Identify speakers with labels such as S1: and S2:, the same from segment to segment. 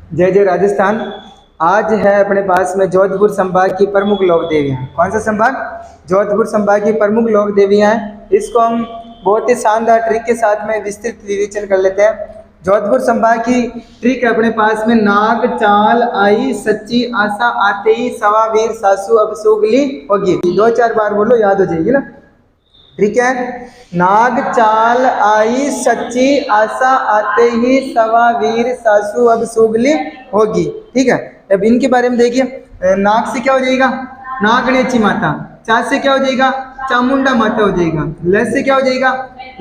S1: जय जय राजस्थान। आज है अपने पास में जोधपुर संभाग की प्रमुख लोक देवियाँ। कौन सा संभाग? जोधपुर संभाग की प्रमुख लोक देवियाँ हैं। इसको हम बहुत ही शानदार ट्रिक के साथ में विस्तृत विवेचन कर लेते हैं। जोधपुर संभाग की ट्रिक है अपने पास में नाग चाल आई सच्ची आशा आते ही सवा वीर सासू अब सुगली होगी। 2-4 बार बोलो, याद हो जाएगी ना। ठीक है, नाग चाल आई सच्ची आशा आते ही सवा वीर सासू अब सुगली होगी। ठीक है, अब इनके बारे में देखिए। नाग से क्या हो जाएगा? नागणेची माता। चा से क्या हो जाएगा? चामुंडा माता हो जाएगा। ल से क्या हो जाएगा?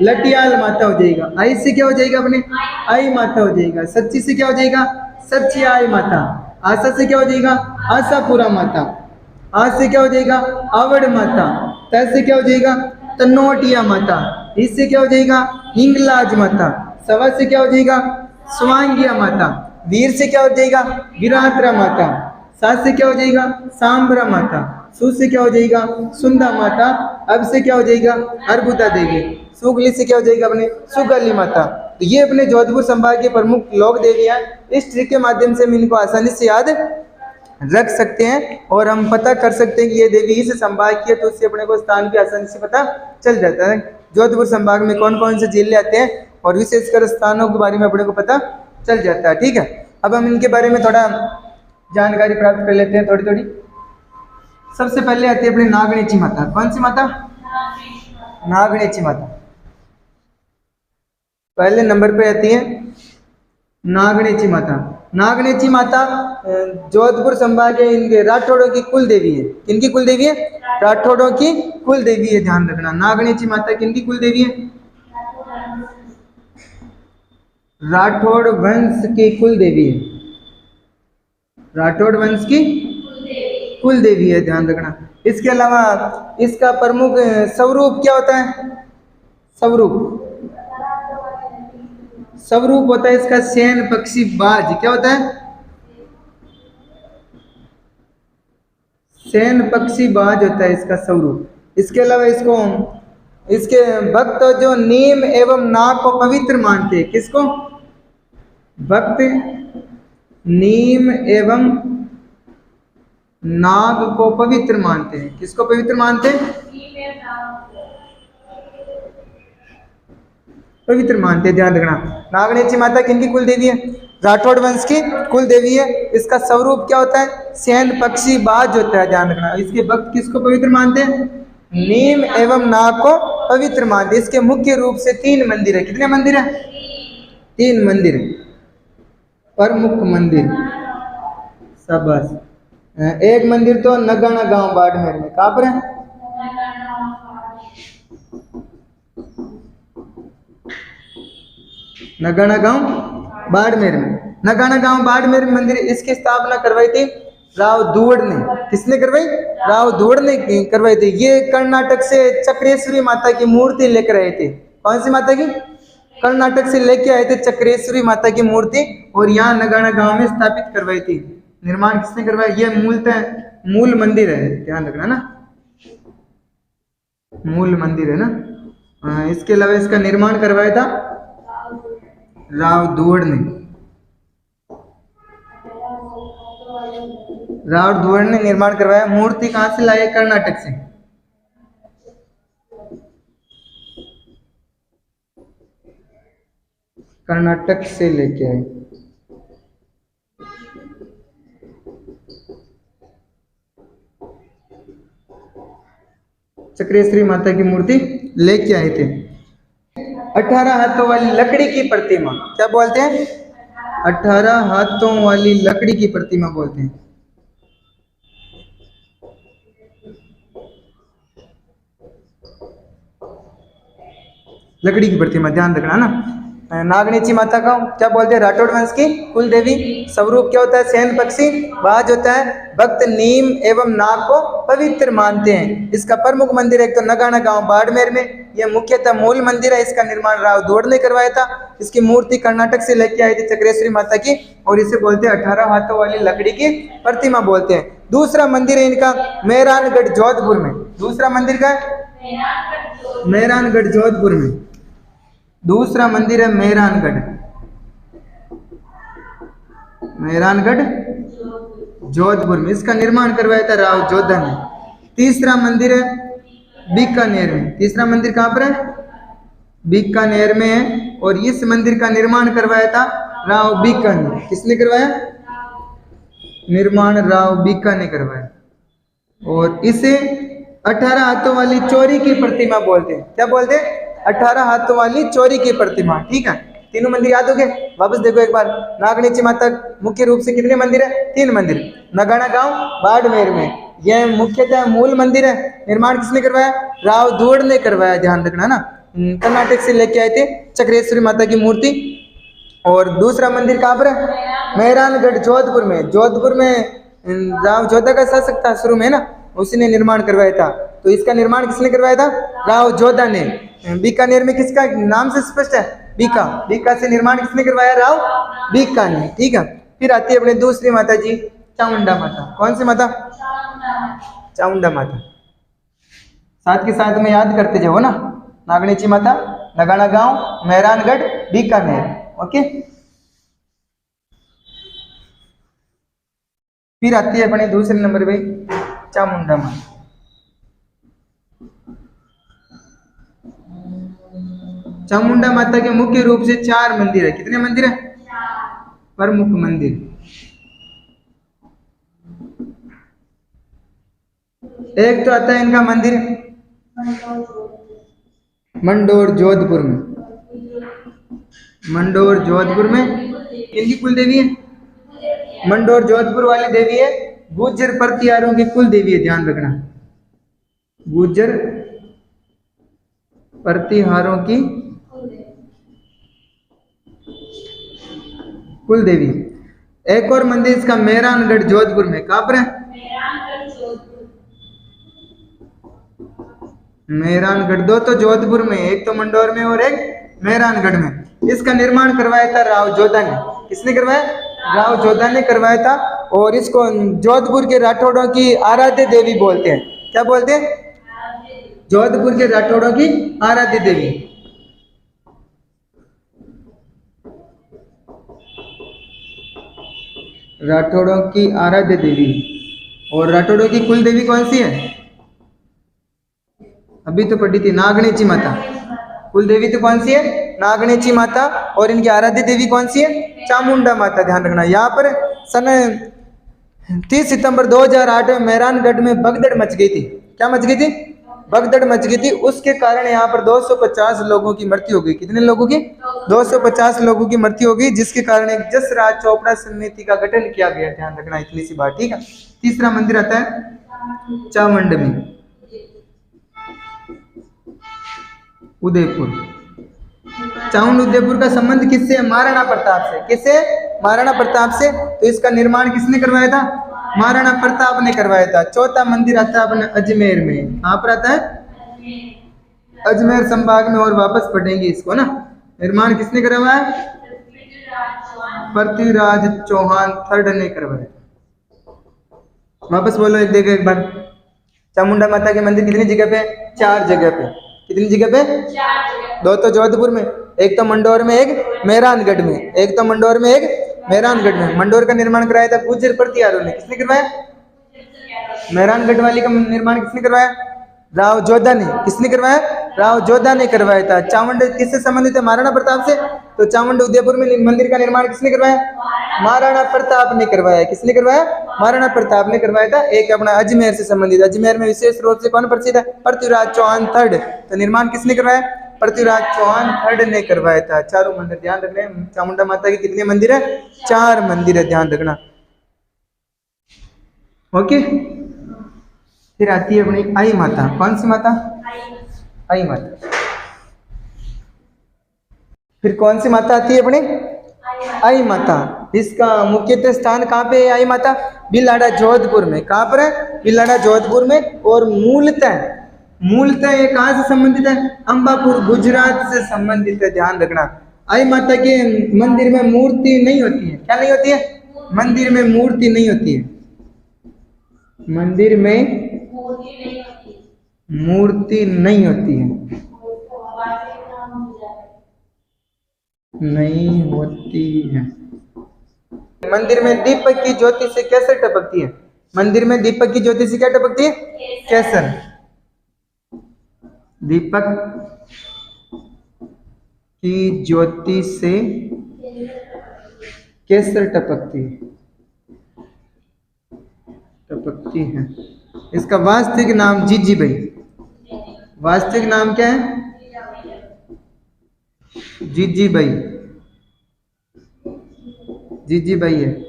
S1: लटियाल माता हो जाएगा। आई से क्या हो जाएगा? अपने आई माता हो जाएगा। सच्ची से क्या हो जाएगा? सच्ची आई माता। आशा से क्या हो जाएगा? आशापुरा माता। आज से क्या हो जाएगा? आवड़ माता। त से क्या हो जाएगा? तनोटिया माता। इससे क्या हो जाएगा? हिंगलाज माता। सवा से क्या हो जाएगा? स्वांगिया माता। वीर से क्या हो जाएगा? वीरात्रा माता। सात से क्या हो जाएगा? सांबरा माता। सु से क्या हो जाएगा? सुंदा माता। अब से क्या हो जाएगा? अर्बुदा देवी। सुगली से क्या हो जाएगा? अपने सुगली माता। तो ये अपने जोधपुर संभाग के प्रमुख लोक देवियां। इस ट्रिक के माध्यम से हम इनको आसानी से याद रख सकते हैं और हम पता कर सकते हैं कि ये देवी इस संभाग की है, तो उससे अपने को स्थान भी आसानी से पता चल जाता है। जोधपुर संभाग में कौन कौन से जिले आते हैं और विशेषकर स्थानों के बारे में अपने को पता चल जाता है। ठीक है, अब हम इनके बारे में थोड़ा जानकारी प्राप्त कर लेते हैं थोड़ी थोड़ी। सबसे पहले आती है अपनी नागणेची माता। कौन सी माता? नागणेची माता पहले नंबर पे आती है। नागणेची माता। नागणेची माता जोधपुर संभाग के इनके राठौड़ों की कुल देवी है। किनकी कुल देवी है? राठौड़ों की कुल देवी है, ध्यान रखना। नागणेची माता किनकी कुल देवी है? राठौड़ वंश की कुल देवी है। राठौड़ वंश की कुल देवी है, ध्यान रखना। इसके अलावा इसका प्रमुख स्वरूप क्या होता है? स्वरूप स्वरूप होता है इसका शयन पक्षी बाज। क्या होता है? शयन पक्षी बाज होता है इसका स्वरूप। इसके अलावा इसके भक्त जो नीम एवं नाग को पवित्र मानते हैं। किसको? भक्त नीम एवं नाग को पवित्र मानते हैं। किसको पवित्र मानते हैं? पवित्र मानते हैं, ध्यान रखना। नागणेची माता किनकी कुल देवी है? राठौड़ वंश की कुल देवी है। इसका स्वरूप क्या होता है? शयन पक्षी बाज होता है, ध्यान रखना। इसके भक्त किसको पवित्र मानते हैं? नीम एवं नाग को पवित्र मानते हैं। इसके मुख्य रूप से 3 मंदिर है। कितने मंदिर है? 3 मंदिर। प्रमुख मंदिर शाबाश। एक मंदिर तो नगाना गांव बाड़मेर में। कहाँ पर है? नगाना गांव बाड़मेर में। नगाना गांव बाड़मेर मंदिर, इसकी स्थापना करवाई थी राव दुवड़ ने। किसने करवाई? राव दुवड़ ने करवाई थी। ये कर्नाटक से चक्रेश्वरी माता की मूर्ति लेकर आए थे। कौन सी माता की? कर्नाटक से लेके आए थे चक्रेश्वरी माता की मूर्ति और यहाँ नगाना गांव में स्थापित करवाई थी। निर्माण किसने करवाया? ये मूलतः मूल मंदिर है, ध्यान रखना ना। मूल मंदिर है ना। इसके अलावा इसका निर्माण करवाया था राव दुवड़ ने। राव दुवड़ ने निर्माण करवाया। मूर्ति कहां से लाए? कर्नाटक से। कर्नाटक से लेके आए। चक्रेश्वरी माता की मूर्ति लेके आए थे। 18 हाथों वाली लकड़ी की प्रतिमा। क्या बोलते हैं? 18 हाथों वाली लकड़ी की प्रतिमा बोलते हैं। लकड़ी की प्रतिमा, ध्यान रखना ना। नागणेची माता का क्या बोलते हैं? राठौड़ वंश की कुल देवी। स्वरूप क्या होता है? शयन पक्षी बाज होता है। भक्त नीम एवं नाग को पवित्र मानते हैं। इसका प्रमुख मंदिर एक तो नगाना गांव बाड़मेर में। यह मुख्यतः मूल मंदिर है। इसका निर्माण राव दुवड़ ने करवाया था। इसकी मूर्ति कर्नाटक से लेके आई थी चक्रेश्वरी माता की और इसे बोलते हैं 18 हाथों वाली लकड़ी की प्रतिमा बोलते हैं। दूसरा मंदिर है इनका मेहरानगढ़ जोधपुर में। दूसरा मंदिर का मेहरानगढ़ जोधपुर में। दूसरा मंदिर है मेहरानगढ़। मेहरानगढ़ जोधपुर में, इसका निर्माण करवाया था राव जोधा ने। तीसरा मंदिर है बीकानेर में। तीसरा मंदिर कहाँ पर है? बीकानेर में है, और इस मंदिर का निर्माण करवाया था राव बीका ने। किसने करवाया? निर्माण राव बीका ने करवाया। और इसे 18 हाथों वाली चोरी की प्रतिमा बोलते हैं। क्या बोलते हैं? 18 हाथों वाली चोरी की प्रतिमा। ठीक है, तीनों मंदिर याद हो गए? वापस देखो एक बार। नागणेची माता मुख्य रूप से कितने मंदिर है? 3 मंदिर। नगाना गांव बाड़मेर में, यह मुख्यतः मूल मंदिर है। निर्माण किसने करवाया? राव धूड़ ने करवाया, ध्यान रखना ना। कर्नाटक से लेके आए थे चक्रेश्वरी माता की मूर्ति। और दूसरा मंदिर कहाँ पर है? मेहरानगढ़ जोधपुर में। जोधपुर में राव जोधा का शासक था शुरू में ना, उसी ने निर्माण करवाया था। तो इसका निर्माण किसने करवाया था? राव जोधा ने। बीकानेर में किसका नाम से स्पष्ट है? बीका। बीका से निर्माण किसने करवाया? राव बीका ने। ठीक है, फिर आती है अपने दूसरी माता जी, चामुंडा माता। कौन सी माता? चामुंडा माता। साथ के साथ में याद करते जाओ ना। नागणेची माता, नगाना गांव, मेहरानगढ़, बीकानेर। ओके, फिर आती है अपने दूसरे नंबर पे चामुंडा माता। चामुंडा माता के मुख्य रूप से 4 मंदिर है। कितने मंदिर है? प्रमुख मंदिर। एक तो आता है इनका मंदिर मंडोर जोधपुर में। मंडोर जोधपुर में इनकी कुल देवी है? मंडोर जोधपुर वाली देवी है गुर्जर प्रतिहारों की कुल देवी है, ध्यान रखना। गुर्जर प्रतिहारों की कुल देवी। एक और मंदिर इसका मेहरानगढ़ जोधपुर में। कहाँ पर है? मेहरानगढ़। 2 तो जोधपुर में, एक तो मंडोर में और एक मेहरानगढ़ में। इसका निर्माण करवाया था राव जोधा ने। किसने करवाया? राव जोधा ने करवाया था। और इसको जोधपुर के राठौड़ों की आराध्य देवी बोलते हैं। क्या बोलते हैं? जोधपुर के राठौड़ों की आराध्य देवी। राठौड़ों की आराध्य देवी। और राठौड़ों की कुल देवी कौन सी है? अभी तो पढ़ी थी, नागणेची माता। कुल देवी तो कौन सी है? नागणेची माता। और इनकी आराध्य देवी कौन सी है? चामुंडा माता। ध्यान रखना। यहाँ पर सन 30 सितंबर 2008 में मेहरानगढ़ में भगदड़ मच गई थी। क्या मच गई थी? भगदड़ मच गई थी। उसके कारण यहाँ पर 250 लोगों की मृत्यु हो गई। कितने लोगों की? 250 लोगों की मृत्यु हो गई, जिसके कारण एक जसराज चोपड़ा समिति का गठन किया गया। ध्यान रखना, इतनी सी बात। ठीक है, तीसरा मंदिर आता है चामुंड में, उदयपुर। चामुंड उदयपुर का संबंध किससे है? महाराणा प्रताप से। किससे? महाराणा प्रताप से। तो इसका निर्माण किसने करवाया था? महाराणा प्रताप ने करवाया था। चौथा मंदिर आता है अपने अजमेर में। कहाँ पर आता है? अजमेर संभाग में। और वापस पढ़ेंगे इसको ना। निर्माण किसने करवाया? पृथ्वीराज चौहान III ने करवाया। वापस बोलो, एक देखो एक बार। चामुंडा माता के मंदिर कितनी जगह पे? 4 जगह पे। कितनी जगह पे? 4 जगह। 2 तो जोधपुर में, एक तो मंडोर में, एक मेहरानगढ़ में। एक तो मंडोर में, एक मेहरानगढ़ में। मंडोर का निर्माण कराया था गुर्जर प्रतिहारों ने। किसने करवाया? मेहरानगढ़ वाली का निर्माण किसने करवाया? राव जोधा ने। किसने करवाया? राव जोधा ने करवाया था। चामुंड किससे संबंधित है? महाराणा प्रताप से। तो चामुंड उदयपुर में मंदिर का निर्माण किसने करवाया? महाराणा प्रताप ने करवाया। किसने करवाया? महाराणा प्रताप ने करवाया था। एक अपना अजमेर से संबंधित। अजमेर में विशेष रूप से कौन प्रसिद्ध है? पृथ्वीराज चौहान III। तो निर्माण किसने करवाया? पृथ्वीराज चौहान III ने करवाया था। चारों मंदिर ध्यान रखना है। चामुंडा माता के कितने मंदिर है? 4 मंदिर है, ध्यान रखना। ओके, फिर आती है अपनी आई माता। कौन सी माता? आई माता। फिर कौन सी माता आती है अपनी? आई माता। इसका मुख्यतः स्थान कहाँ पे है? आई माता बिलाड़ा जोधपुर में। कहाँ पर है? बिलाड़ा जोधपुर में। और मूलतः ये कहाँ से संबंधित है? अंबापुर गुजरात से संबंधित है, ध्यान रखना। आई माता के मंदिर में मूर्ति नहीं होती है। क्या नहीं होती है? मंदिर में मूर्ति नहीं होती है। मंदिर में मूर्ति नहीं होती है। नहीं होती है। मंदिर में दीपक की ज्योति से कैसर टपकती है? मंदिर में दीपक की ज्योति से क्या टपकती है? कैसर। दीपक की ज्योति से केसर टपकती है। इसका वास्तविक नाम जीजी भाई। वास्तविक नाम क्या है? जीजी भाई। जीजी भाई है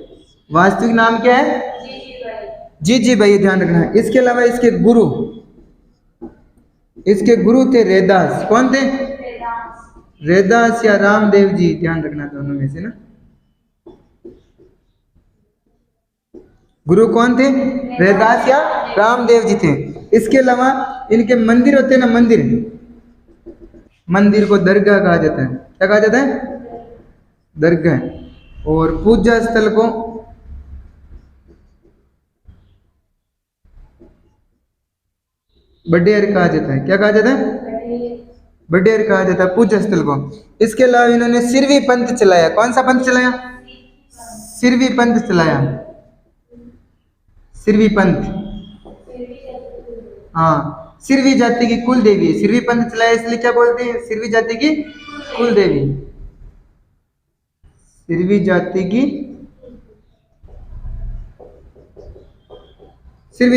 S1: वास्तविक नाम। क्या है? जीजी भाई। ध्यान रखना है। इसके अलावा इसके गुरु थे रैदास। कौन थे? रैदास या रामदेव जी। ध्यान रखना दोनों में से ना। गुरु कौन थे? रैदास या रामदेव जी थे। इसके अलावा इनके मंदिर होते हैं ना, मंदिर को दरगाह कहा जाता है। क्या कहा जाता है? दरगाह। और पूजा स्थल को बडेर कहा जाता है। क्या कहा जाता है? बडेर कहा जाता है पूजा स्थल को। इसके अलावा इन्होंने सिरवी पंथ चलाया। कौन सा पंथ चलाया? सिरवी पंथ चलाया। सिरवी पंथ। हाँ, सिरवी जाति की कुल देवी है। सिरवी पंथ चलाया इसलिए क्या बोलते हैं? सिरवी जाति की कुल देवी। सिरवी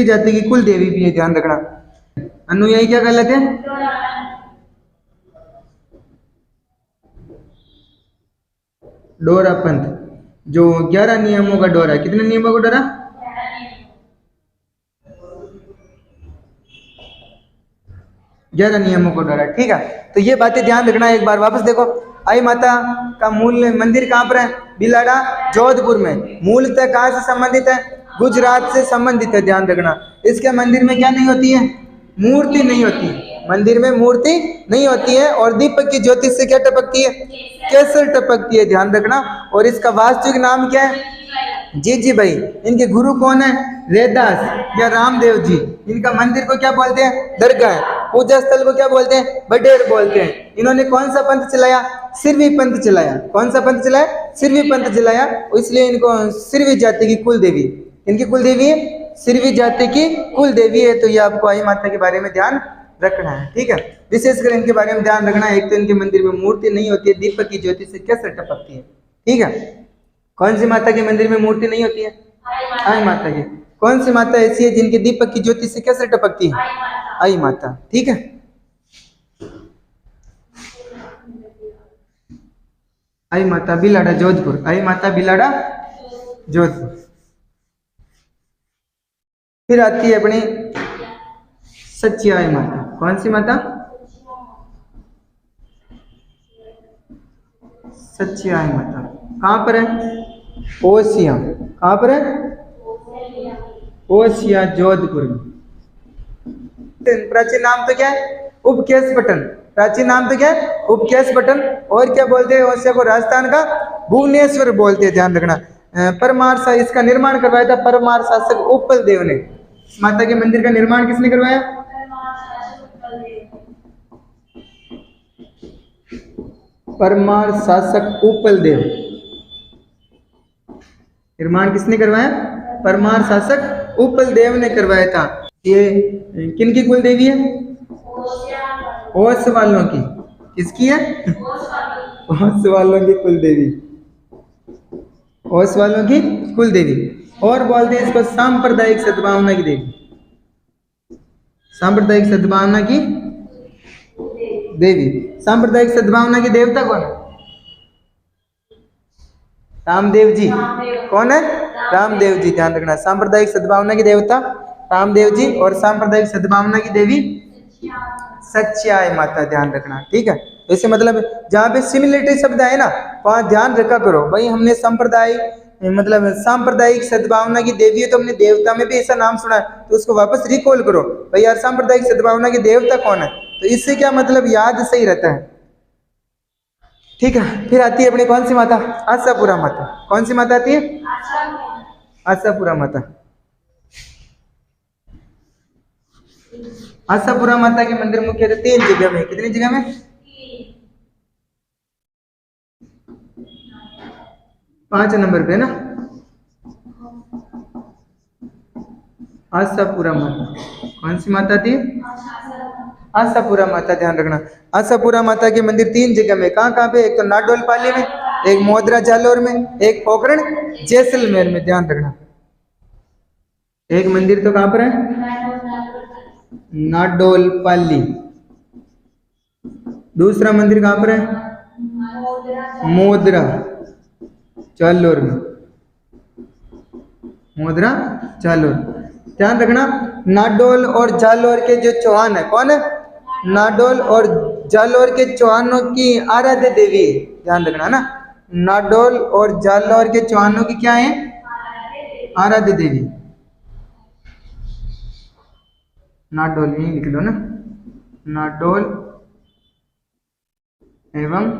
S1: जाति की कुल देवी भी है। ध्यान रखना। अनुयायी क्या कहलाते हैं? डोरा पंथ। जो 11 नियमों का डोरा। कितने नियमों का डोरा? 11 नियमों का डोरा। ठीक है, तो ये बातें ध्यान रखना। एक बार वापस देखो। आई माता का मूल मंदिर कहाँ पर है? बिलाड़ा, जोधपुर में। मूलतः कहाँ से संबंधित है? गुजरात से संबंधित है। ध्यान रखना। इसके मंदिर में क्या नहीं होती है? मूर्ति नहीं होती। मंदिर में मूर्ति नहीं होती है। और दीपक की ज्योति से क्या टपकती है? केसर टपकती है। ध्यान रखना। और इसका वास्तविक नाम क्या है? जीजी भाई। इनके गुरु कौन है? रैदास या रामदेव जी। इनका मंदिर को क्या बोलते हैं? दरगाह। पूजा स्थल को क्या बोलते हैं? बडेर बोलते हैं। इन्होंने कौन सा पंथ चलाया? सिरवी पंथ चलाया। कौन सा पंथ चलाया? सिरवी पंथ चलाया। इसलिए इनको सिरवी जाति की कुल देवी। इनकी कुल देवी है सिरवी जाति की कुल देवी है। तो ये आपको आई माता के बारे में ध्यान रखना है। ठीक है, विशेषकर इनके बारे में ध्यान रखना है। एक तो इनके मंदिर में मूर्ति नहीं होती है। दीपक की ज्योति से कैसे टपकती है। ठीक है, कौन सी माता के मंदिर में मूर्ति नहीं होती है? आई माता की। कौन सी माता ऐसी है जिनकी दीपक की ज्योति से कैसे टपकती है? आई माता। ठीक है, आई माता बिलाड़ा जोधपुर। आई माता बिलाड़ा जोधपुर। फिर आती है अपनी सच्ची आई माता। कौन सी माता? सच्ची आई माता। कहाँ पर है? ओसिया। कहाँ पर है? ओसिया जोधपुर में। प्राचीन नाम तो क्या है? उपकेश पटन। प्राचीन नाम तो क्या है? उपकेश पटन। और क्या बोलते हैं? ओसिया को राजस्थान का भुवनेश्वर बोलते हैं। ध्यान रखना। परमार सा इसका निर्माण करवाया था परमार शासक उपल देव ने। माता के मंदिर का निर्माण किसने करवाया? परमार शासक उपल देव। निर्माण किसने करवाया? परमार शासक उपल देव ने करवाया था। ये किन की कुल देवी है? ओस वालों की। किसकी है? ओस वालों की कुल देवी। ओस वालों की कुल देवी। और बोलते हैं इसको सांप्रदायिक सद्भावना की देवी। सांप्रदायिक सद्भावना की देवी। सांप्रदायिक सद्भावना की देवता कौन है? रामदेव जी। कौन है? रामदेव जी। ध्यान रखना। सांप्रदायिक सद्भावना की देवता रामदेव जी और सांप्रदायिक सद्भावना की देवी सच्चाई माता। ध्यान रखना। ठीक है, वैसे मतलब जहाँ पे सिमिलरिटी शब्द है ना वहाँ ध्यान रखा करो भाई। हमने सांप्रदायिक मतलब सांप्रदायिक सद्भावना की देवी है तो हमने देवता में भी ऐसा नाम सुना है तो उसको वापस रिकॉल करो भाई यार सांप्रदायिक सद्भावना की देवता कौन है। तो इससे क्या मतलब याद सही रहता है। ठीक है, फिर आती है अपनी कौन सी माता? आशापुरा माता। कौन सी माता आती है? आशापुरा माता। आशापुरा माता के मंदिर मुख्य 3 जगह में। कितनी जगह में? 5 नंबर पे ना। आशापुरा माता, कौन सी माता थी? आशापुरा माता, ध्यान रखना। आशापुरा माता के मंदिर 3 जगह में, कहाँ कहाँ पे? एक तो नाडोल पाली में, एक मोदरा जालोर में, एक पोखरण जैसलमेर में, ध्यान रखना। एक मंदिर तो कहाँ पर है? नाडोल पाली। दूसरा मंदिर कहाँ पर है? मोदरा जालोर में, मोदरा जालोर। ध्यान रखना, नाडोल और जालोर के जो चौहान है, कौन है? नाडोल और जालोर के चौहानों की आराध्य देवी है, ध्यान रखना ना। नाडोल और जालोर के चौहानों की क्या है? आराध्य देवी। नाडोल यही लिख लो ना, नाडोल एवं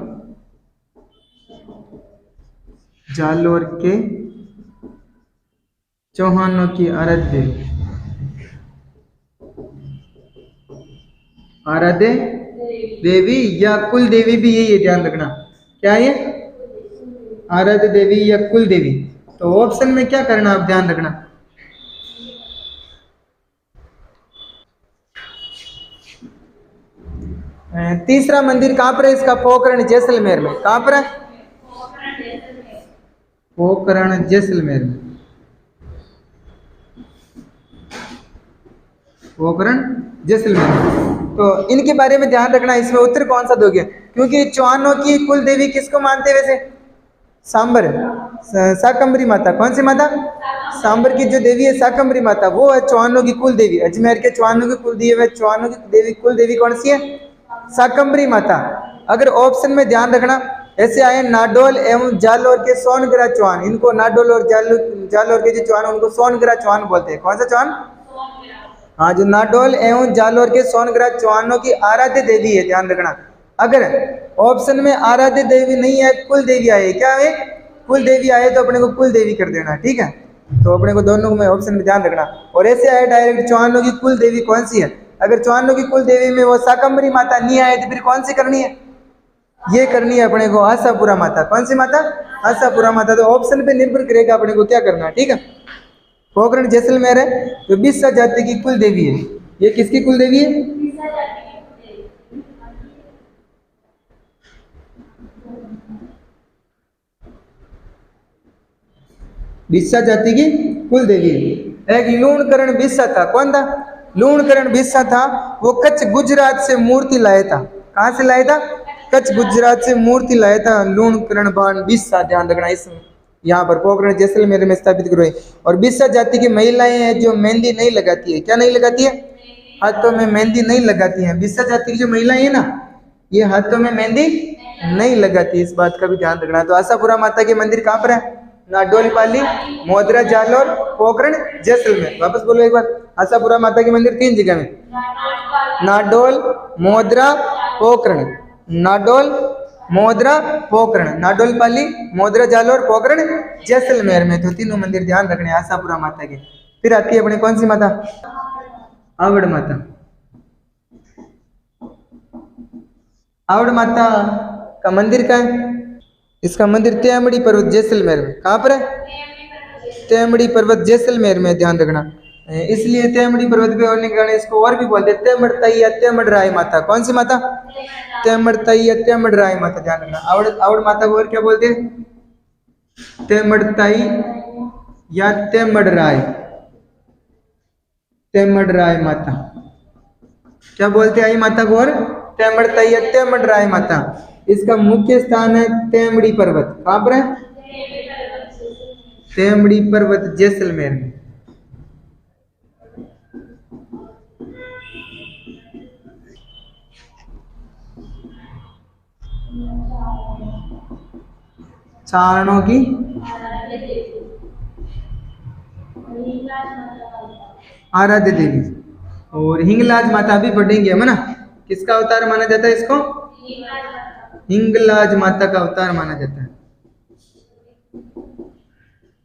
S1: जालोर के चौहानों की आराध्य देवी या कुल देवी भी यही है, ध्यान रखना। क्या है? आराध्य देवी या कुल देवी। तो ऑप्शन में क्या करना, आप ध्यान रखना। तीसरा मंदिर कहाँ पर है इसका? पोखरण जैसलमेर में। कहाँ पर है? पोखरण जैसलमेर में, पोखरण जैसलमेर। तो इनके बारे में ध्यान रखना, इसमें उत्तर कौन सा दोगे? क्योंकि चौहानों की कुल देवी किसको मानते हैं वैसे? सांबर, शाकंभरी माता। कौन सी माता? सांबर की जो देवी है शाकंभरी माता, वो है चौहानों की कुल देवी। अजमेर के चौहानों की कुल देवी है, चौहानों की देवी कुल देवी कौन सी है? शाकंभरी माता। अगर ऑप्शन में ध्यान रखना ऐसे आए, नाडोल एवं जालोर के सोनग्रा चौहान, इनको नाडोल और जालोर के जो चौहान उनको सोनग्रा चौहान बोलते हैं। कौन सा चौहान? हाँ, जो नाडोल एवं जालोर के सोनग्रा चौहानों की आराध्य देवी है, ध्यान रखना। अगर ऑप्शन में आराध्य देवी नहीं है, कुल देवी आए, क्या है? कुल देवी आए तो अपने को कुल देवी कर देना, ठीक है। तो अपने को दोनों में ऑप्शन में ध्यान रखना। और ऐसे आए डायरेक्ट, चौहानों की कुल देवी कौन सी है? अगर चौहानों की कुल देवी में वो शाकंभरी माता नहीं आए तो फिर कौन सी करनी है? ये करनी है अपने को आशापुरा माता। कौन सी माता? आशापुरा माता। तो ऑप्शन पे निर्भर करेगा अपने को क्या करना है, ठीक है। पोखरण जैसलमेर है जो बिस्सा जाति की कुल देवी है। ये किसकी कुल देवी है? बिस्सा जाति की कुल देवी है। एक लूणकरण बिस्सा था, कौन था? लूणकरण बिस्सा था, वो कच्छ गुजरात से मूर्ति लाया था। कहाँ से लाया था? कच्छ गुजरात से मूर्ति लाया था लूणकरण बाण बिस्सा, ध्यान रखना। इस यहाँ पर पोखरण जैसलमेर में स्थापित करो। और बिस्सा जाति की महिलाएं हैं जो मेहंदी नहीं लगाती है। क्या नहीं लगाती है? हाथों में मेहंदी नहीं लगाती हैं। बिस्सा जाति की जो महिलाएं हैं ना, ये हाथों में मेहंदी नहीं लगाती, इस बात का भी ध्यान रखना। तो आशापुरा माता के मंदिर कहाँ पर है? नाडोल पाली, मोदरा जालोर, पोखरण जैसलमेर। वापस बोलो एक बार, आशापुरा माता के मंदिर 3 जगह में, नाडोल, मोदरा, पोखरण। नाडोल, मोदरा, पोखरण। नाडोल पाली, मोदरा जालोर, पोखरण जैसलमेर में। तो तीनों मंदिर ध्यान रखने हैं आशापुरा माता के। फिर आती है अपने कौन सी माता? आवड़ माता। आवड़ माता का मंदिर कहाँ है? इसका मंदिर तेमड़ी पर्वत जैसलमेर में। कहाँ पर है? तेमड़ी पर्वत जैसलमेर में, ध्यान रखना। इसलिए तेमड़ी पर्वत पे होने के कारण इसको और भी बोलते हैं तेमड़ताई या तेमड़राय माता। कौन सी माता? तेमड़ताई या तेमड़राय माता, ध्यान रखना। आवड़ आवड़ माता को और क्या बोलते हैं? तेमड़ताई या तेमड़राय, तेमड़राय माता। क्या बोलते हैं आई माता को? और तेमड़ताई या तेमड़राय माता। इसका मुख्य स्थान है तेमड़ी पर्वत। कहाँ पर है? तेमड़ी पर्वत जैसलमेर में। चारणों की आराध्य देवी। और हिंगलाज माता भी पढ़ेंगे हम ना। किसका अवतार माना जाता है इसको? हिंगलाज माता का अवतार माना जाता है।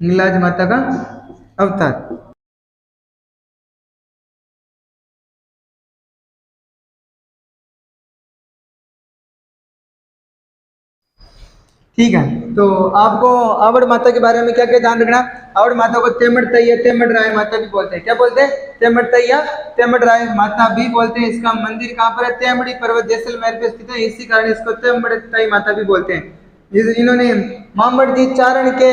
S1: हिंगलाज माता का अवतार। ठीक है। तो आपको आवड़ माता के बारे में क्या क्या ध्यान रखना, आवड़ माता को तेमड़ तैया तेमड़ राय माता भी बोलते हैं। क्या बोलते हैं? तेमड़ तैया तेमड़ राय माता भी बोलते हैं। इसका मंदिर कहाँ पर है? तेमड़ी पर्वत जैसलमेर पे स्थित है, इसी कारण इसको तेमड़ तई माता भी बोलते हैं। इन्होंने मामड़ जी चारण के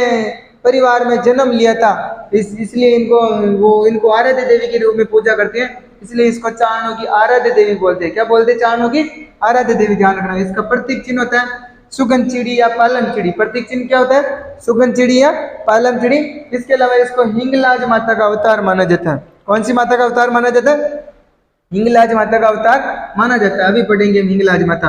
S1: परिवार में जन्म लिया था, इसलिए इनको आराध्य देवी के रूप में पूजा करते हैं, इसलिए इसको चारणों की आराध्य देवी बोलते हैं। क्या बोलते हैं? चारणों की आराध्य देवी। ध्यान रखना। इसका प्रतीक चिन्ह होता है सुगन चिड़ी या पालन चिड़ी। प्रतीक चिन्ह क्या होता है? सुगन चिड़ी या पालन चिड़ी। इसके अलावा इसको हिंगलाज माता का अवतार माना जाता है। कौन सी माता का अवतार माना जाता है? हिंगलाज माता का अवतार माना जाता है। अभी पढ़ेंगे हम हिंगलाज माता।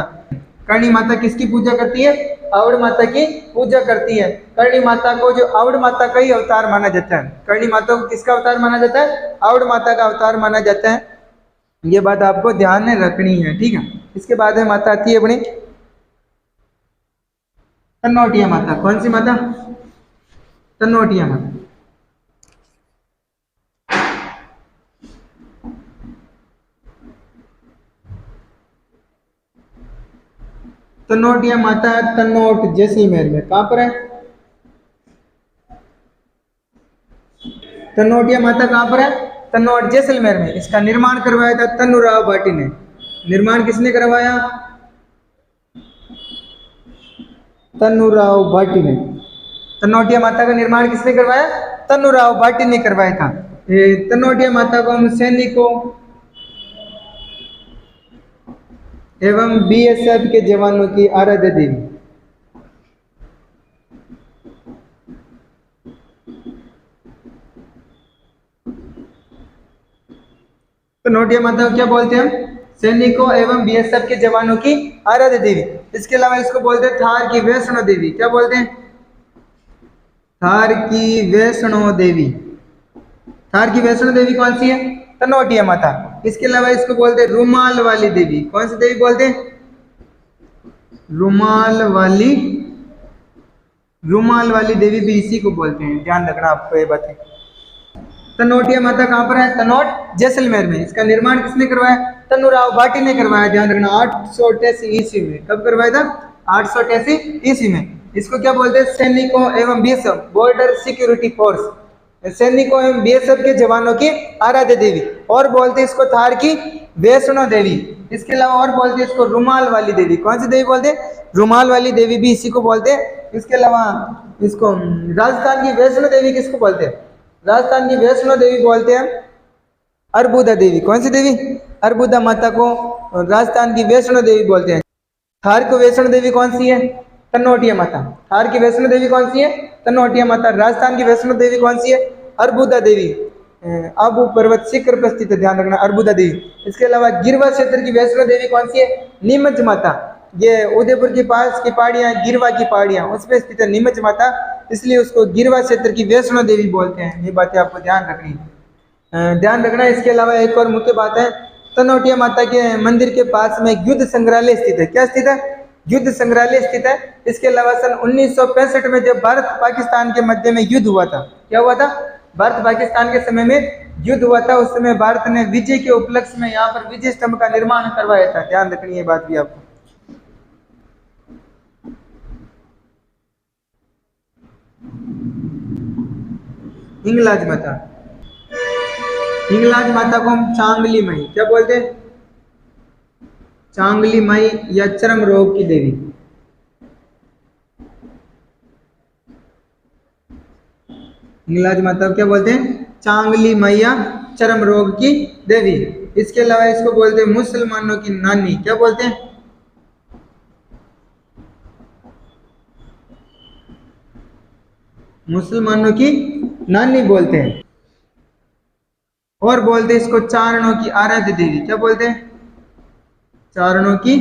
S1: करणी माता किसकी पूजा करती है? आवड़ माता की पूजा करती है। करणी माता को जो आवड़ माता का ही अवतार माना जाता है। करणी माता को किसका अवतार माना जाता है? आवड़ माता का अवतार माना जाता है। ये बात आपको ध्यान में रखनी है, ठीक है। इसके बाद में माता आती है अपनी तन्नोटिया माता। कौन सी माता? तन्नोटिया माता। तन्नोटिया माता तन्नोट जैसलमेर में। कहां पर है तन्नोटिया माता? कहां पर है? तन्नोट जैसलमेर में। इसका निर्माण करवाया था तन्नूराव भाटी ने। निर्माण किसने करवाया? तन्नूराव भाटी ने। तन्नोटिया माता का निर्माण किसने करवाया? तन्नूराव भाटी ने करवाया था। तन्नोटिया माता को हम सैनिकों एवं बीएसएफ के जवानों की आराध्य देवी। तन्नोटिया माता को क्या बोलते हैं हम? सैनिकों एवं बीएसएफ के जवानों की आराध्य देवी। इसके अलावा इसको बोलते हैं थार की वैष्णो देवी। क्या बोलते हैं? थार की वैष्णो देवी। थार की वैष्णो देवी कौन सी है? तन्नोटिया माता। इसके अलावा इसको बोलते हैं रुमाल वाली देवी। कौन सी देवी बोलते हैं? रुमाल वाली देवी भी इसी को बोलते हैं। ध्यान रखना आपको ये बातें। तन्नोटिया माता कहाँ पर है? तन्नौट जैसलमेर में। इसका निर्माण किसने करवाया? तन्नूराव भाटी ने करवाया। ध्यान रखना 888 ईस्वी में। कब करवाया था? 888 ईस्वी में। इसको क्या बोलते हैं? सैनिकों एवं बीएसएफ बॉर्डर सिक्योरिटी फोर्स। सैनिकों एवं बीएसएफ के जवानों की आराध्य देवी। और बोलते हैं इसको थार की वैष्णो देवी। इसके अलावा और बोलते हैं इसको रुमाल वाली देवी। कौन सी देवी बोलते हैं? रुमाल वाली देवी भी इसी को बोलते हैं। इसके अलावा इसको राजस्थान की वैष्णो देवी किसको बोलते हैं? राजस्थान की वैष्णो देवी बोलते हैं अर्बुदा देवी। कौन सी देवी? अर्बुदा माता को राजस्थान की वैष्णो देवी बोलते हैं। थार की वैष्णो देवी कौन सी है? तन्नोटिया माता। थार की वैष्णो देवी कौन सी है? तन्नोटिया माता। राजस्थान की वैष्णो देवी कौन सी है? अर्बुदा देवी। आबू पर्वत शिखर पर स्थित है। ध्यान रखना अर्बुदा देवी। इसके अलावा गिरवा क्षेत्र की वैष्णो देवी कौन सी है? नीमच माता। ये उदयपुर के पास की पहाड़ियां, गिरवा की पहाड़ियां, उस पर स्थित है नीमच माता, इसलिए उसको गिरवा क्षेत्र की वैष्णो देवी बोलते हैं। ये बातें आपको ध्यान रखनी है, ध्यान रखना। इसके अलावा एक और मुख्य बात है, तन्नोटिया माता के मंदिर के पास में युद्ध संग्रहालय स्थित है। क्या स्थित है? युद्ध संग्रहालय स्थित है। इसके अलावा सन 1965 में जब भारत पाकिस्तान के मध्य में युद्ध हुआ था, क्या हुआ था? भारत पाकिस्तान के समय में युद्ध हुआ था। उस समय भारत ने विजय के उपलक्ष्य में यहाँ पर विजय स्तंभ का निर्माण करवाया था। ध्यान रखनी है बात भी आपको। हिंगलाज माता। हिंगलाज माता को हम चांगली माई क्या बोलते हैं? चांगली माई या चर्म रोग की देवी। हिंगलाज माता को क्या बोलते हैं? चांगली मैया चर्म रोग की देवी। इसके अलावा इसको बोलते हैं मुसलमानों की नानी। क्या बोलते हैं? मुसलमानों की नानी बोलते हैं। और बोलते हैं इसको चारणों की आराध्य देवी। क्या बोलते हैं? चारणों की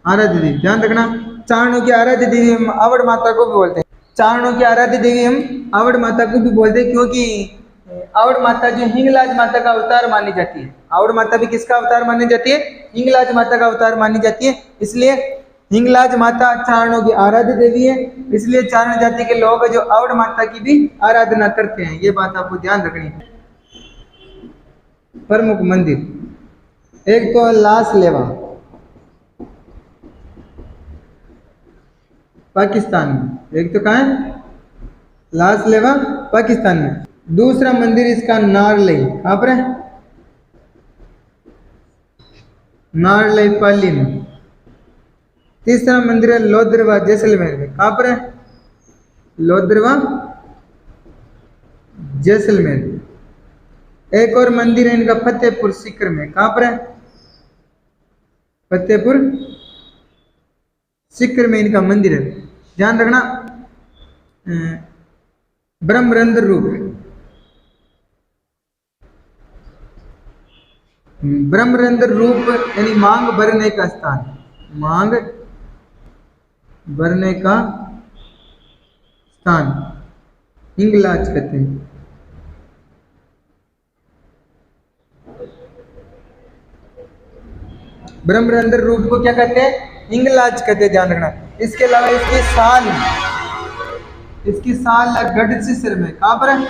S1: आराध्य देवी। ध्यान रखना, चारणों की आराध्य देवी हम आवड़ माता को भी बोलते हैं। चारणों की आराध्य देवी हम आवड़ माता को भी बोलते हैं, क्योंकि आवड़ माता जो हिंगलाज माता का अवतार मानी जाती है। आवड़ माता भी किसका अवतार मानी जाती है? हिंगलाज माता का अवतार मानी जाती है। इसलिए हिंगलाज माता चारणों की आराध्य देवी है। इसलिए चारण जाति के लोग जो आवड़ माता की भी आराधना करते हैं। ये बात आपको ध्यान रखनी है। प्रमुख मंदिर एक तो लास लेवा, पाकिस्तान में। एक तो कहाँ है, लास लेवा पाकिस्तान में। दूसरा मंदिर इसका नारलई, कहाँ पर है, नारलई पाली में। तीसरा मंदिर है लोधरवा जैसलमेर में, कहाँ पर है, लोधरवा जैसलमेर। एक और मंदिर है इनका फतेहपुर सीकर में, कहाँ पर है, फतेहपुर सीकर में इनका मंदिर है। ध्यान रखना, ब्रह्मरंध्र रूप, ब्रह्मरंध्र रूप यानी मांग भरने का स्थान, मांग भरने का स्थान हिंगलाज कहते हैं। ब्रह्मरंध्र रूप को क्या कहते हैं, हिंगलाज कहते हैं, ध्यान रखना। इसके अलावा इसकी साल है गढ़सीसर में, कहाँ पर है,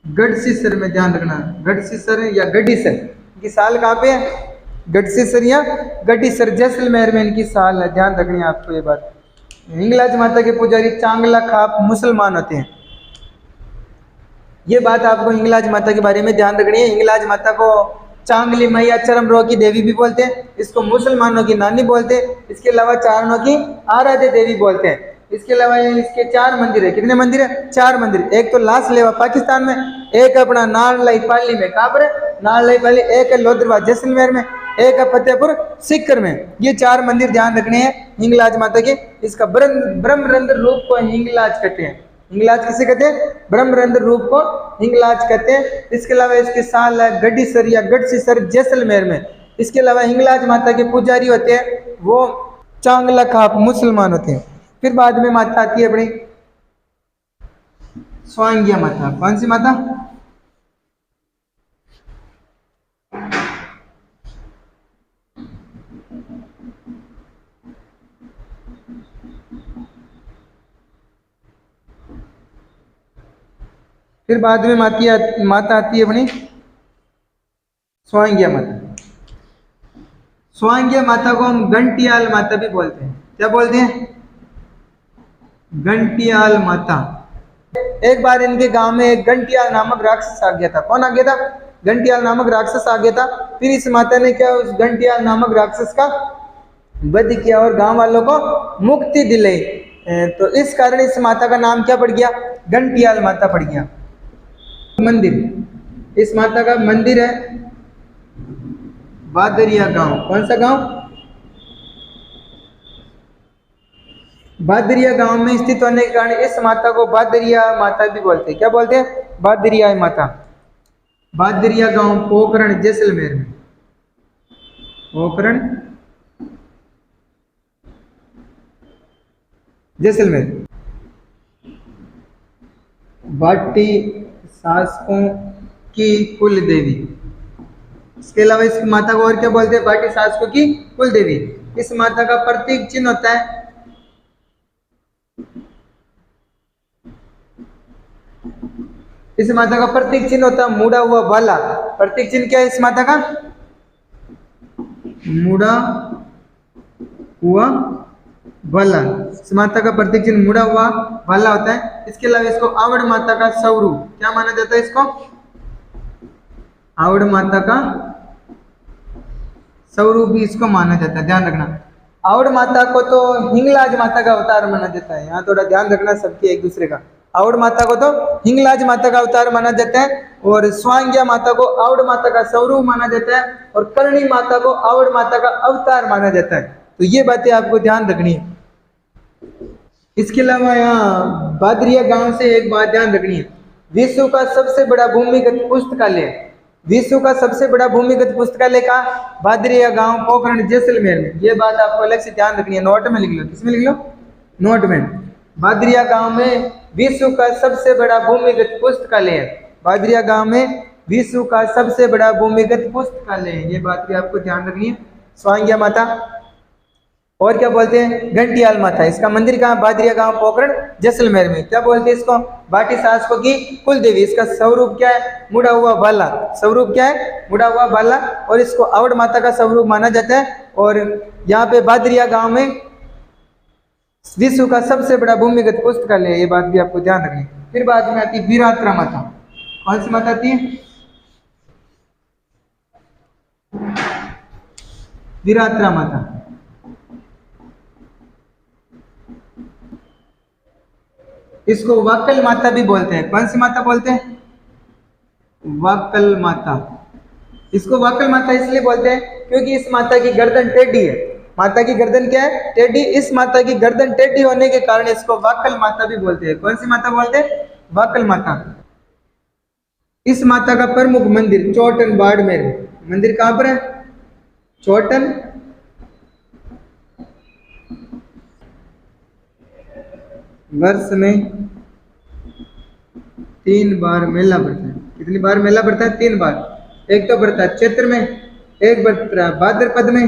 S1: गढ़सीसर में। ध्यान रखना, गढ़सीसर या गढ़ीसर, इनकी साल कहाँ पे है, गढ़सीसर या गढ़ीसर, जैसलमेर में इनकी साल है। ध्यान रखनी है आपको ये बात। हिंगलाज माता के पुजारी चांगला खाप मुसलमान होते हैं, ये बात आपको हिंगलाज माता के बारे में ध्यान रखनी है। हिंगलाज माता को चांगली मैया चरम रोग की देवी भी बोलते हैं, इसको मुसलमानों की नानी बोलते हैं, इसके अलावा चारणों की आराध्य देवी बोलते हैं। इसके अलावा इसके 4 मंदिर है, कितने मंदिर है, 4 मंदिर। एक तो लास लेवा पाकिस्तान में, एक अपना नारलाई पाली में, कहाँ पर है, नारलाई पाली। एक है लोधरवा जैसलमेर में, एक है फतेहपुर सीकर में। ये 4 मंदिर ध्यान रखने हैं हिंगलाज माता के। इसका ब्रह्मरंध्र रूप को हिंगलाज कहते हैं। हिंगलाज किसे कहते हैं, ब्रह्मरंध्र रूप को हिंगलाज कहते हैं। इसके अलावा इसके साल है गढ़ीसर या गढ़सीसर जैसलमेर में। इसके अलावा हिंगलाज माता के पुजारी होते हैं वो चांगला खाप मुसलमान होते हैं। फिर बाद में माता आती है अपनी स्वांगिया माता। कौन सी माता, फिर बाद में माता आती है अपनी स्वांगिया माता। स्वांगिया माता को हम घंटियाल माता भी बोलते हैं। क्या बोलते हैं, घंटियाल माता। एक बार इनके गांव में एक घंटियाल नामक राक्षस आ गया था। कौन आ गया था, घंटियाल नामक राक्षस आ गया था। फिर इस माता ने क्या, उस घंटियाल नामक राक्षस का वध किया और गांव वालों को मुक्ति दिलाई। तो इस कारण इस माता का नाम क्या पड़ गया, घंटियाल माता पड़ गया। मंदिर, इस माता का मंदिर है बादरिया गांव। कौन सा गांव, बादरिया गांव में स्थित होने के कारण इस माता को बादरिया माता भी बोलते हैं। क्या बोलते हैं, बादरिया माता। बादरिया गांव पोखरण जैसलमेर में, पोखरण जैसलमेर। भाटी शासकों की कुल देवी। इसके अलावा इस माता को और क्या बोलते हैं, भाटी शासकों की कुल देवी। इस माता का प्रतीक चिन्ह होता है इस माता का प्रतीक चिन्ह होता है मुड़ा हुआ भाला। प्रतीक चिन्ह क्या है इस माता का, मुड़ा हुआ भाला। इस माता का प्रतीक चिन्ह मुड़ा हुआ भाला होता है। इसके अलावा इसको आवड़ माता का स्वरूप क्या माना जाता है, इसको आवड़ माता का स्वरूप भी इसको माना जाता है। ध्यान रखना, आवड़ माता को तो हिंगलाज माता का अवतार माना जाता है। यहाँ थोड़ा ध्यान रखना सबके एक दूसरे का। आवड़ माता को तो हिंगलाज माता का अवतार माना जाता है और स्वांगिया माता को आवड़ माता का स्वरूप माना जाता है और करणी माता को आवड़ माता का अवतार माना जाता है। तो ये बातें आपको ध्यान रखनी है। इसके अलावा यहाँ बादरिया गांव से एक बात ध्यान रखनी है, विश्व का सबसे बड़ा भूमिगत पुस्तकालय, विश्व का सबसे बड़ा भूमिगत पुस्तकालय का बादरिया गांव पोखरण जैसलमेर में। ये बात आपको अलग से ध्यान रखनी है, नोट में लिख लो। किसमें लिख लो, नोट में। बादरिया गांव में विश्व का सबसे बड़ा भूमिगत पुस्तकालय है। बादरिया गांव में विश्व का सबसे बड़ा भूमिगत पुस्तकालय है, ये बात भी आपको ध्यान रखनी है। स्वांगिया माता और क्या बोलते हैं, घंटियाल माता। इसका मंदिर कहाँ, बादरिया गांव पोखरण जैसलमेर में। क्या बोलते हैं इसको, भाटी शासकों की कुल देवी। इसका स्वरूप क्या है, मुड़ा हुआ भाला। स्वरूप क्या है, मुड़ा हुआ भाला। और इसको आवड़ माता का स्वरूप माना जाता है और यहाँ पे बादरिया गांव में विश्व का सबसे बड़ा भूमिगत पुस्तकालय है, ये बात भी आपको ध्यान रखनी। फिर बाद में आती है वीरात्रा माता। कौन सी माता आती है? वीरात्रा माता। इसको वाकल माता भी बोलते हैं। कौन सी माता बोलते हैं? वाकल माता। इसको वाकल माता इसलिए बोलते हैं क्योंकि इस माता की गर्दन टेढ़ी है। माता की गर्दन क्या है? टेढ़ी। इस माता की गर्दन टेढ़ी होने के कारण इसको वाकल माता भी बोलते हैं। कौन सी माता बोलते हैं? वाकल माता। इस माता का प्रमुख मंदिर चोटन बाड़मेर। मंदिर कहां पर है? चोटन वर्ष में 3 बार मेला पड़ता है। कितनी बार मेला पड़ता है? 3 बार। एक तो पड़ता है चैत्र में, एक पड़ता है भाद्रपद में,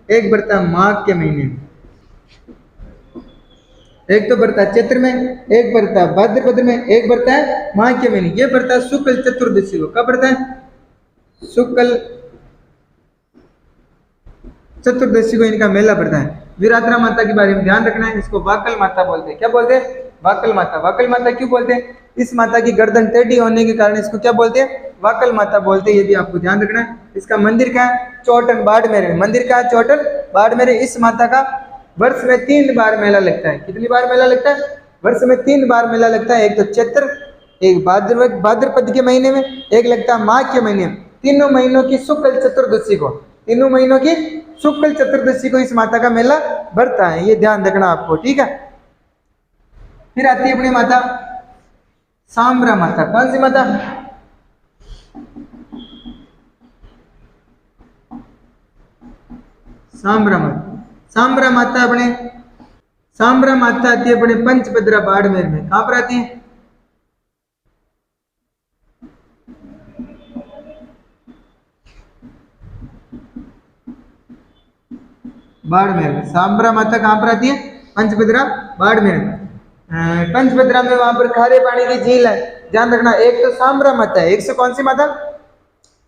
S1: एक पड़ता है माघ के महीने में। एक तो पड़ता है चैत्र में, एक पड़ता है भाद्रपद में, एक पड़ता है माघ के महीने। ये पड़ता है शुक्ल चतुर्दशी को। कब पड़ता है? शुक्ल चतुर्दशी को इनका मेला पड़ता है। वीरात्रा माता के बारे में ध्यान रखना है। इसको वाकल माता बोलते हैं। क्या बोलते हैं? वाकल माता। वाकल माता क्यों बोलते हैं? इस माता की गर्दन टेढ़ी होने के कारण इसको क्या बोलते हैं? वाकल माता बोलते हैं। ये भी आपको ध्यान रखना है। इसका मंदिर क्या है? चोटन बाड़मेर। मंदिर क्या है? चोटन बाड़मेर। इस माता का वर्ष में 3 बार मेला लगता है। कितनी बार मेला लगता है? वर्ष में 3 बार मेला लगता है। एक तो चैत्र, एक भाद्रपद के महीने में, एक लगता है माघ के महीने में। तीनों महीनों की शुक्ल चतुर्दशी को, तीनों महीनों की शुक्ल चतुर्दशी को इस माता का मेला भरता है। ये ध्यान रखना आपको, ठीक है। फिर आती है अपनी माता सांबरा माता। कौन सी माता? सांबरा माता। सांबरा माता आती है अपने पंचभद्रा बाड़मेर में। कहां पर आती है? बाड़मेर में। सांबरा माता कहां पर आती है? पंचभद्रा बाड़मेर में। पंचभद्रा में वहां पर खारे पानी की झील है। ध्यान रखना। एक तो सांबरा माता है, एक से कौन सी माता?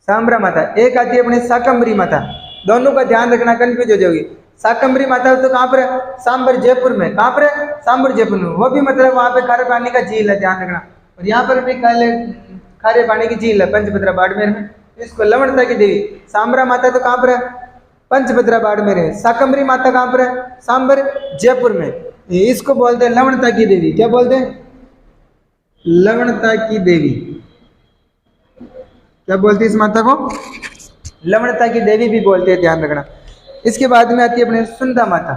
S1: सांबरा माता। एक आती है अपनी शाकंभरी माता। दोनों का ध्यान रखना, कंफ्यूज हो जाओगी। शाकंभरी माता तो कहां पर है? सांबर जयपुर में। कहां पर है? सांबर जयपुर में। वो भी मतलब वहां पे खारे पानी का झील है, ध्यान रखना। और यहाँ पर भी खारे पानी की झील है पंचभद्रा बाड़मेर में। इसको लवणता की देवी। सांबरा माता तो कहां पर है? पंचभद्रा बाड़मेर है। शाकंभरी माता कहां पर है? सांबर जयपुर में। इसको बोलते हैं लवणता की देवी। क्या बोलते हैं? लवणता की देवी। क्या बोलते हैं इस माता को? लवणता की देवी भी बोलते हैं, ध्यान रखना। इसके बाद में आती है अपने सुंदा माता।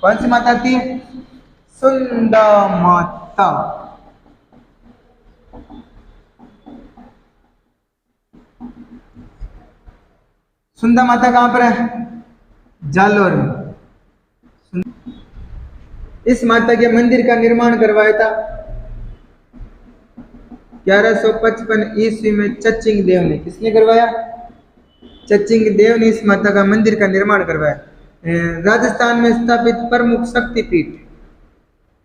S1: कौन सी माता आती है? सुंदा माता। सुंदा माता कहां पर है? जालोर में। इस माता के मंदिर का निर्माण करवाया था 1155 ईस्वी में चचिंग देव ने। किसने करवाया? चचिंग देव ने इस माता का मंदिर का निर्माण करवाया। राजस्थान में स्थापित प्रमुख शक्तिपीठ,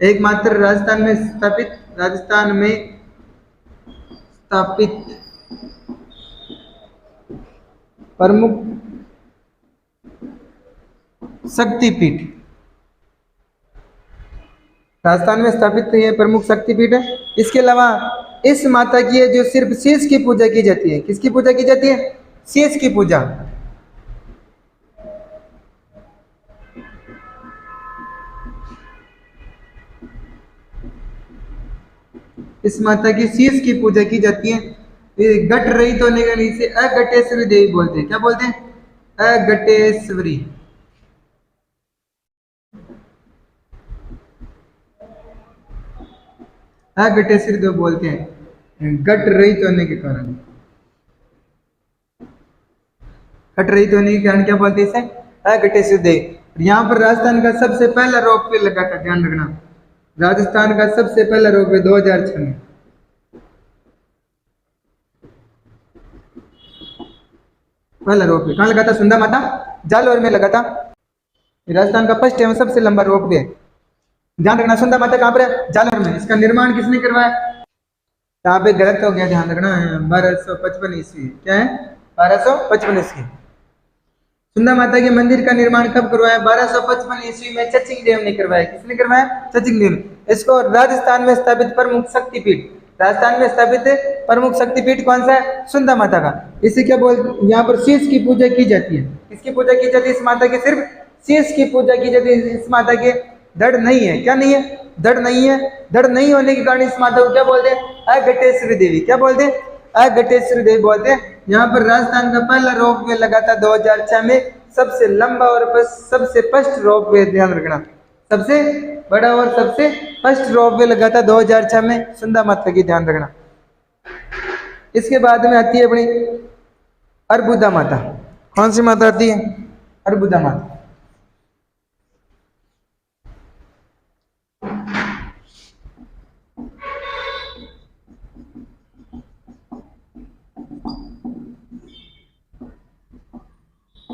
S1: एकमात्र राजस्थान में स्थापित प्रमुख शक्तिपीठ। राजस्थान में स्थापित ये प्रमुख शक्तिपीठ है। इसके अलावा इस माता की है जो सिर्फ शीश की पूजा की जाती है। किसकी पूजा की जाती है? शीश की पूजा। इस माता की शीश की पूजा की जाती है। घट रहित होने का इसे अघटेश्वरी देवी बोलते हैं। क्या बोलते हैं? अघटेश्वरी। अघटेश्वरी देवी बोलते हैं घट रहित होने के कारण। घट रहित होने के कारण क्या बोलते हैं इसे? अघटेश्वरी देवी। यहाँ पर राजस्थान का सबसे पहला रोपवे लगा था, ध्यान रखना। राजस्थान का सबसे पहला रोपवे 2006 में। पहला रोपवे कहाँ लगा था? सुंदा माता जालोर में लगा था। राजस्थान का फर्स्ट एवं सबसे लंबा रोपवे। ध्यान रखना। सुंदा माता कहाँ पर है? जालोर में। इसका निर्माण किसने करवाया? यहाँ पे गलत हो गया, ध्यान रखना। 1255 ईस्वी। क्या है? 1255 ईस्वी। सुंदा माता के मंदिर का निर्माण कब करवाया? 1255 ईस्वी में चचिंग देव ने करवाया। किसने करवाया? चचिंग देव ने। इसको राजस्थान में स्थापित प्रमुख शक्तिपीठ, राजस्थान में स्थापित प्रमुख शक्तिपीठ कौन सा है? सुंदा माता का। इसे क्या बोल, यहाँ पर शीश की पूजा की जाती है। किसकी पूजा की जाती है? इस माता की सिर्फ शीश की पूजा की जाती है। इस माता के धड़ नहीं है। क्या नहीं है? धड़ नहीं है। धड़ नहीं होने के कारण इस माता को क्या बोलते हैं? अघटेश्वरी देवी। क्या बोलते हैं? अघटेश्वरी देवी बोलते हैं। यहाँ पर राजस्थान का पहला रोपवे लगा था 2006 में, सबसे लंबा और सबसे फर्स्ट रोपवे, ध्यान रखना, सबसे बड़ा और सबसे फर्स्ट रोपवे लगा था 2006 में सुंदा माता की, ध्यान रखना। इसके बाद में आती है अपनी अर्बुदा माता। कौन सी माता आती है? अर्बुदा माता।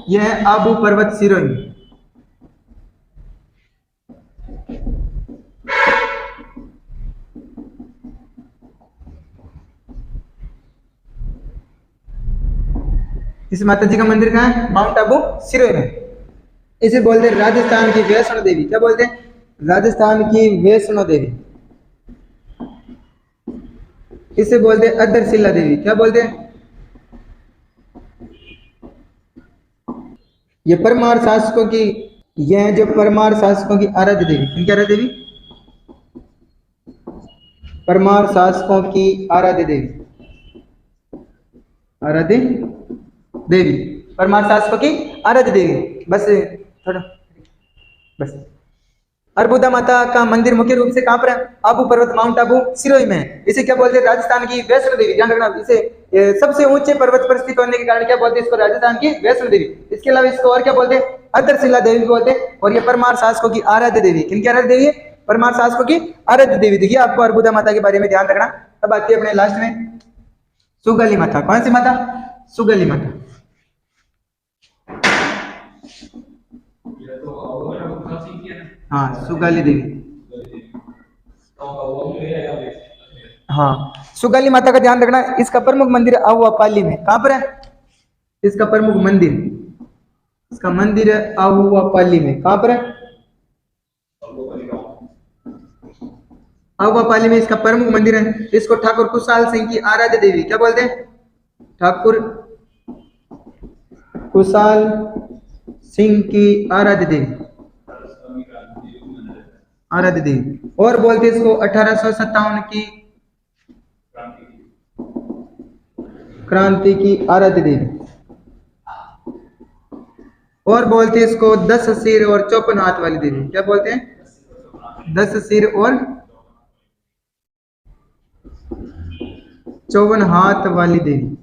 S1: यह है आबू पर्वत सिरोही। इस माता जी का मंदिर कहाँ है? माउंट आबू सिरोही में। इसे बोलते हैं राजस्थान की वैष्णो देवी। क्या बोलते हैं? राजस्थान की वैष्णो देवी। इसे बोलते हैं अदरशिला देवी। क्या बोलते हैं? ये परमार शासकों की, यह जो परमार शासकों की आराध्य देवी, किनकी आराध्य देवी? परमार शासकों की आराध्य देवी, आराध्य देवी, परमार शासकों की आराध्य देवी। बस थोड़ा, बस। अर्बुदा माता का मंदिर मुख्य रूप से कहां पर है? आबू पर्वत, माउंट आबू सिरोही में। इसे क्या बोलते हैं? राजस्थान की वैष्णो देवी। ध्यान रखना, इसे सबसे ऊंचे पर्वत पर स्थित होने के कारण क्या बोलते हैं? इसको राजस्थान की वैष्णो देवी। इसके अलावा इसको और क्या बोलते हैं? अदरशिला देवी बोलते हैं। और ये परमार शासकों की आराध्य देवी। किनकी आराध्य देवी है? परमार शासकों की आराध्य देवी। देखिए, आपको अर्बुदा माता के बारे में ध्यान रखना। अब आती है अपने लास्ट में सुगली माता। कौन सी माता? सुगली माता। हाँ, सुगाली देवी। हाँ, सुगाली माता का ध्यान रखना। इसका प्रमुख मंदिर आहुआपाली में। कहां पर है इसका प्रमुख मंदिर? इसका मंदिर है आहुआपाली में। कहां पर है? आहुआपाली में इसका प्रमुख मंदिर है। इसको ठाकुर कुशाल सिंह की आराध्य देवी। क्या बोलते हैं? ठाकुर कुशाल सिंह की आराध्य देवी, आराध्य देवी। और बोलते इसको 1857 की क्रांति की आराध्य देवी। और बोलते इसको 10 सिर और 54 हाथ वाली देवी। क्या बोलते हैं? 10 सिर और 54 हाथ वाली देवी,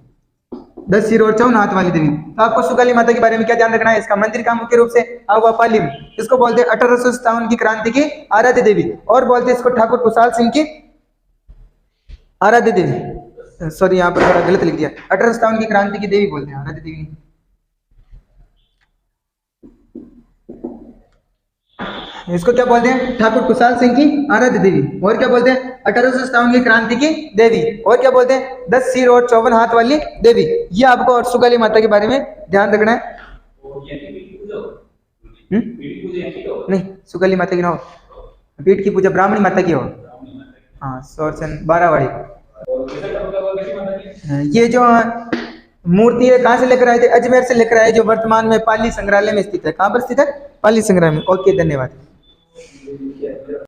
S1: 10 सिर और 54 हाथ वाली देवी। तो आपको सुगाली माता के बारे में क्या ध्यान रखना है? इसका मंदिर का मुख्य रूप से आहुआपाली में। इसको बोलते हैं 1857 की क्रांति की आराध्य देवी। और बोलते हैं इसको ठाकुर कुशाल सिंह की आराध्य देवी। सॉरी, यहाँ पर थोड़ा गलत लिख दिया। 1857 की क्रांति की देवी बोलते हैं, आराध्य देवी नहीं। इसको क्या बोलते हैं? ठाकुर कुशाल सिंह की आराध्य देवी। और क्या बोलते हैं? 1857 की क्रांति की देवी। और क्या बोलते हैं? 10 सिर और 54 हाथ वाली देवी। ये आपको और सुगाली माता के बारे में ध्यान रखना है। नहीं, सुगाली माता की ना हो, पीठ की पूजा ब्राह्मणी माता की हो। हाँ, सोरचन बारावाड़ी। ये जो मूर्ति है कहाँ से लेकर आए थे? अजमेर से लेकर आए, जो वर्तमान में पाली संग्रहालय में स्थित है। कहाँ पर स्थित है? पाली संग्रहालय में। ओके, धन्यवाद।